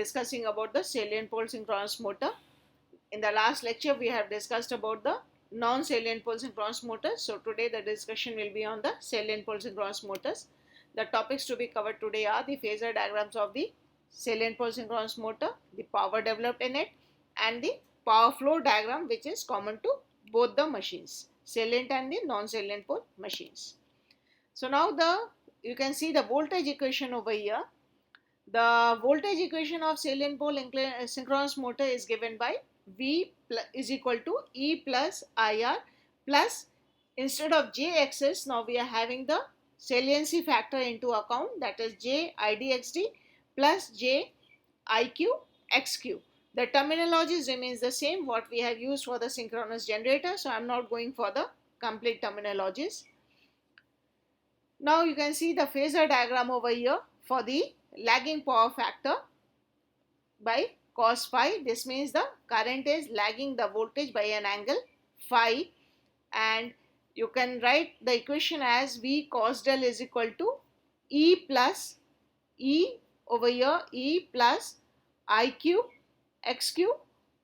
discussing about the salient pole synchronous motor. In the last lecture, we have discussed about the non-salient pole synchronous motors. So today the discussion will be on the salient pole synchronous motors. The topics to be covered today are the phasor diagrams of the salient pole synchronous motor, the power developed in it, and the power flow diagram, which is common to both the machines, salient and the non-salient pole machines. So now you can see the voltage equation over here. The voltage equation of salient pole synchronous motor is given by V is equal to E plus IR plus, instead of JXS, now we are having the saliency factor into account, that is J IDXD plus J IQ XQ. The terminology remains the same what we have used for the synchronous generator, so I am not going for the complete terminologies. Now you can see the phasor diagram over here for the lagging power factor by cos phi. This means the current is lagging the voltage by an angle phi, and you can write the equation as V cos del is equal to E plus E over here, E plus IQ XQ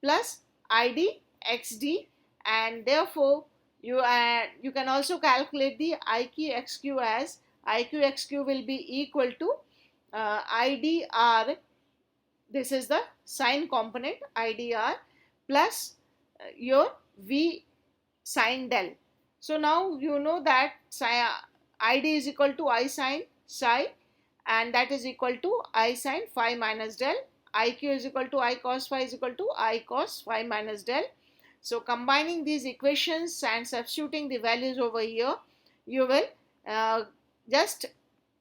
plus ID XD, and therefore you can also calculate the IQ XQ as IQ XQ will be equal to IDR, this is the sine component, IDR plus your V sine del. So now you know that ID is equal to I sine psi, and that is equal to I sine phi minus del. IQ is equal to I cos phi is equal to I cos phi minus del. So combining these equations and substituting the values over here, you will just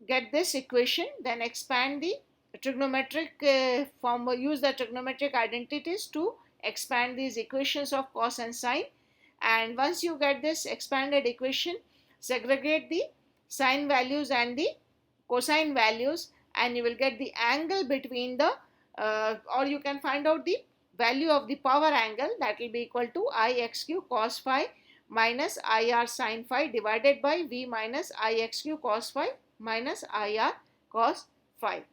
get this equation, then expand the trigonometric form, use the trigonometric identities to expand these equations of cos and sine. And once you get this expanded equation, segregate the sine values and the cosine values, and you will get the angle between the or you can find out the value of the power angle, that will be equal to IXQ cos phi minus IR sin phi divided by V minus IXQ cos phi minus IR cos phi.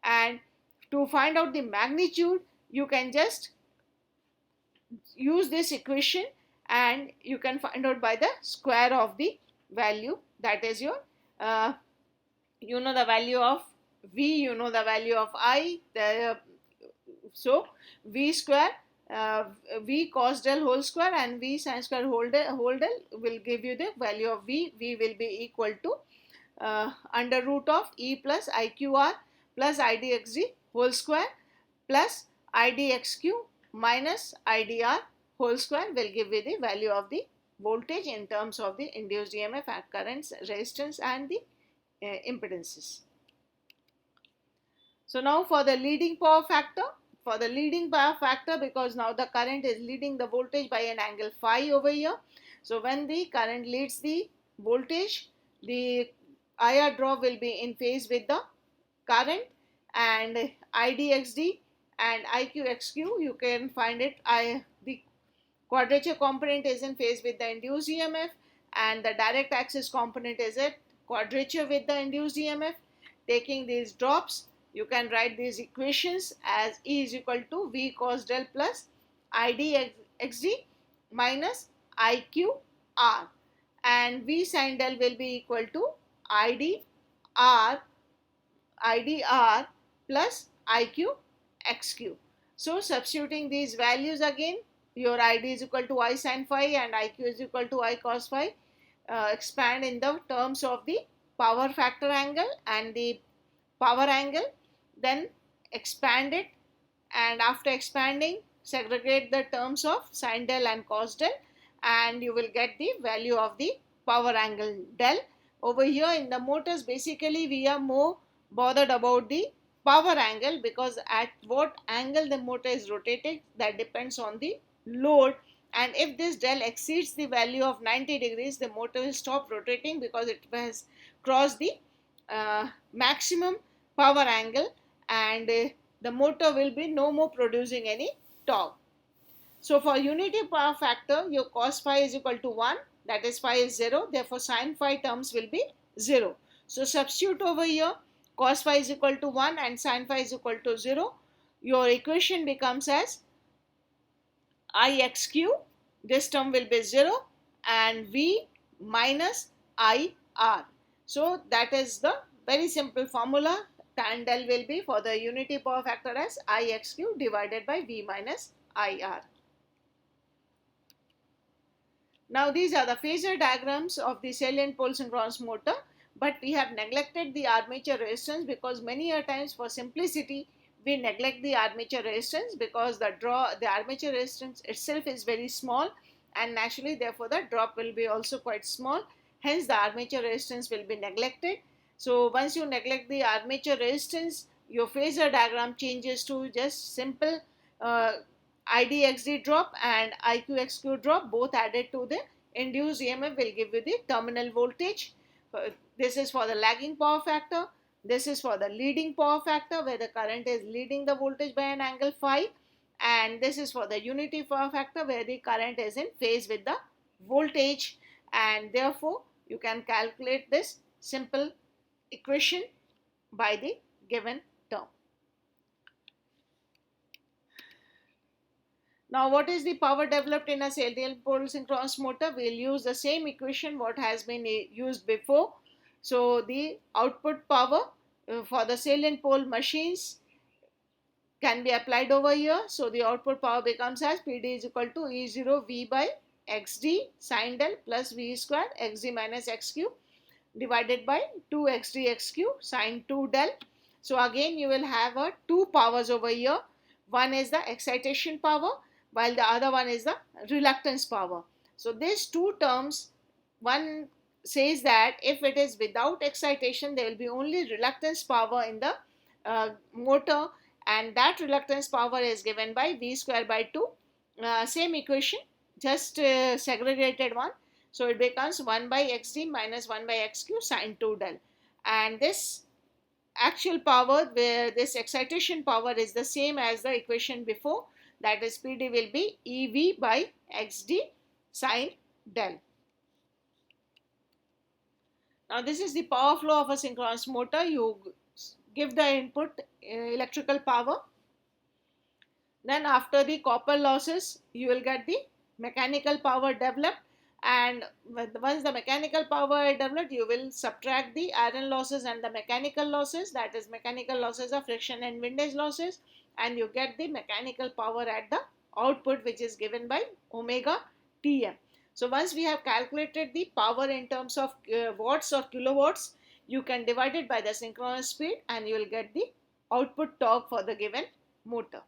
And to find out the magnitude, you can just use this equation and you can find out by the square of the value, that is your you know the value of V, you know the value of I, so V square, V cos del whole square and V sin square whole del will give you the value of V. V will be equal to under root of E plus IQR plus IDXD whole square plus IDXQ minus IDR whole square will give you the value of the voltage in terms of the induced EMF, currents, resistance and the impedances. So now for the leading power factor, because now the current is leading the voltage by an angle phi over here. So when the current leads the voltage, the IR drop will be in phase with the current, and IDXD and IQXQ, you can find it, the quadrature component is in phase with the induced EMF, and the direct axis component is at quadrature with the induced EMF. Taking these drops, you can write these equations as E is equal to V cos del plus IDXD minus IQR, and V sin del will be equal to IDR plus IQXQ. So substituting these values again, your ID is equal to I sin phi and IQ is equal to I cos phi. Expand in the terms of the power factor angle and the power angle, then expand it, and after expanding segregate the terms of sin del and cos del, and you will get the value of the power angle del. Over here in the motors, basically we are more bothered about the power angle, because at what angle the motor is rotating, that depends on the load, and if this del exceeds the value of 90 degrees, the motor will stop rotating because it has crossed the maximum power angle, and the motor will be no more producing any torque. So for unity power factor, your cos phi is equal to 1, that is phi is 0, therefore sin phi terms will be 0. So substitute over here, cos phi is equal to 1 and sin phi is equal to 0. your equation becomes as Ixq, this term will be 0, and V minus IR. So that is the very simple formula. Tan del will be for the unity power factor as Ixq divided by V minus IR. Now these are the phasor diagrams of the salient pole synchronous motor, but we have neglected the armature resistance because many a times for simplicity we neglect the armature resistance because the armature resistance itself is very small, and naturally therefore the drop will be also quite small, hence the armature resistance will be neglected. So once you neglect the armature resistance, your phasor diagram changes to just simple IDXD drop and IQXQ drop, both added to the induced EMF will give you the terminal voltage. This is for the lagging power factor. This is for the leading power factor where the current is leading the voltage by an angle phi, and this is for the unity power factor where the current is in phase with the voltage, and therefore you can calculate this simple equation by the given term. Now what is the power developed in a salient pole synchronous motor? We'll use the same equation what has been used before. So the output power for the salient pole machines can be applied over here. So the output power becomes as PD is equal to E0 V by XD sine del plus V square XD minus XQ divided by 2 XD XQ sine 2 del. So again you will have two powers over here. One is the excitation power while the other one is the reluctance power. So these two terms, one says that if it is without excitation there will be only reluctance power in the motor, and that reluctance power is given by V square by 2. Same equation, just segregated one. So it becomes 1 by XD minus 1 by XQ sine 2 del. And this actual power, where this excitation power is the same as the equation before, that is PD will be EV by XD sine del. Now this is the power flow of a synchronous motor. You give the input electrical power. Then after the copper losses, you will get the mechanical power developed, and once the mechanical power is developed, you will subtract the iron losses and the mechanical losses, that is mechanical losses of friction and windage losses, and you get the mechanical power at the output, which is given by omega Tm. So once we have calculated the power in terms of watts or kilowatts, you can divide it by the synchronous speed and you will get the output torque for the given motor.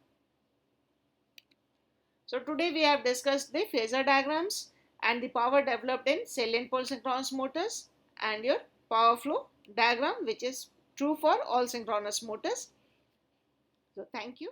So today we have discussed the phasor diagrams and the power developed in salient pole synchronous motors and your power flow diagram, which is true for all synchronous motors. So thank you.